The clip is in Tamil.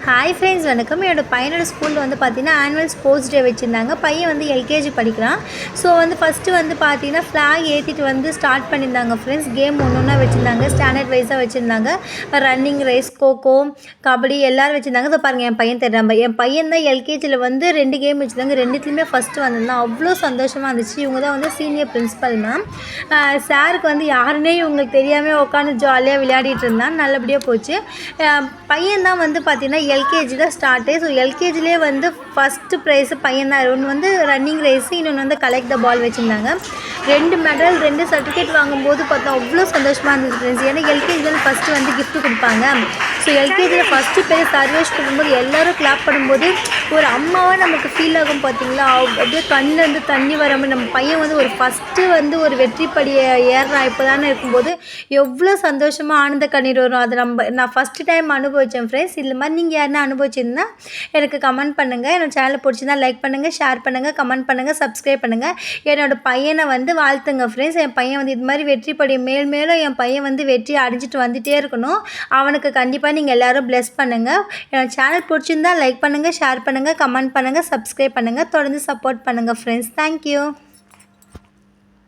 ஹாய் ஃப்ரெண்ட்ஸ், வணக்கம். என்னோட பையனோட ஸ்கூலில் வந்து பார்த்தீங்கன்னா ஆனுவல் ஸ்போர்ட்ஸ் டே வச்சுருந்தாங்க. பையன் வந்து எல்கேஜி படிக்கிறான். ஸோ வந்து ஃபஸ்ட்டு வந்து பார்த்தீங்கன்னா ஃப்ளாக் ஏற்றிட்டு வந்து ஸ்டார்ட் பண்ணியிருந்தாங்க ஃப்ரெண்ட்ஸ். கேம் ஒன்றா வச்சுருந்தாங்க, ஸ்டாண்டர்ட் வைஸாக வச்சுருந்தாங்க. ரன்னிங் ரேஸ், கோகோ, கபடி எல்லோரும் வச்சுருந்தாங்க. இதை பாருங்கள், என் பையன் தெரியாம என் பையன் தான் எல்கேஜியில் வந்து 2 கேம் வச்சுருந்தாங்க. 2த்துலேயுமே ஃபஸ்ட்டு வந்திருந்தான். அவ்வளோ சந்தோஷமாக இருந்துச்சு. இவங்க தான் வந்து சீனியர் பிரின்ஸிபல் மேம். சாருக்கு வந்து யாருன்னே இவங்களுக்கு தெரியாமல் உட்காந்து ஜாலியாக விளையாடிட்டு இருந்தான். நல்லபடியாக போச்சு. பையன் தான் வந்து பார்த்தீங்கன்னா எல்கேஜி தான் ஸ்டார்ட்டு. ஸோ எல்கேஜிலே வந்து ஃபஸ்ட்டு ப்ரைஸு பையன் தான். ஒன்று வந்து ரன்னிங் ரேஸு, இன்னொன்று வந்து கலெக்ட் த பால் வச்சுருந்தாங்க. 2 மெடல் 2 சர்டிஃபிகேட் வாங்கும்போது பார்த்தா அவ்வளோ சந்தோஷமாக இருந்தது ஃப்ரெண்ட்ஸ். ஏன்னா எல்கேஜியில் ஃபஸ்ட்டு வந்து கிஃப்ட்டு கொடுப்பாங்க. ஸோ எல்கேஜியில் ஃபஸ்ட்டு பேர் சர்வேஷ் கொடுக்கும்போது எல்லோரும் கிளாப் பண்ணும்போது ஒரு அம்மாவாக நமக்கு ஃபீல் ஆகும் பார்த்தீங்களா. அப்படியே கண்ணிலேருந்து தண்ணி வராமல் நம்ம பையன் வந்து ஒரு ஃபஸ்ட்டு வந்து ஒரு வெற்றி படியை ஏறுறான் இப்போ தானே இருக்கும்போது எவ்வளோ சந்தோஷமாக ஆனந்த கண்ணீர் வரும். அது நான் ஃபஸ்ட்டு டைம் அனுபவித்தேன் ஃப்ரெண்ட்ஸ். இந்த மாதிரி நீங்கள் யாருன்னா அனுபவிச்சிருந்தா எனக்கு கமெண்ட் பண்ணுங்கள். என்னோடய சேனலை பிடிச்சிருந்தா லைக் பண்ணுங்கள், ஷேர் பண்ணுங்கள், கமெண்ட் பண்ணுங்கள், சப்ஸ்கிரைப் பண்ணுங்கள். என்னோடய பையனை வந்து வாழ்த்துங்க ஃப்ரெண்ட்ஸ். என் பையன் வந்து இது மாதிரி வெற்றி படி மேலும் என் பையன் வந்து வெற்றி அடைஞ்சிட்டு வந்துகிட்டே இருக்கணும். அவனுக்கு கண்டிப்பாக நீங்கள் எல்லோரும் ப்ளெஸ் பண்ணுங்கள். என்னோடய சேனல் பிடிச்சிருந்தா லைக் பண்ணுங்கள், ஷேர் பண்ணுங்கள், கமெண்ட் பண்ணுங்கள், சப்ஸ்கிரைப் பண்ணுங்கள். தொடர்ந்து சப்போர்ட் பண்ணுங்கள் ஃப்ரெண்ட்ஸ். தேங்க்யூ.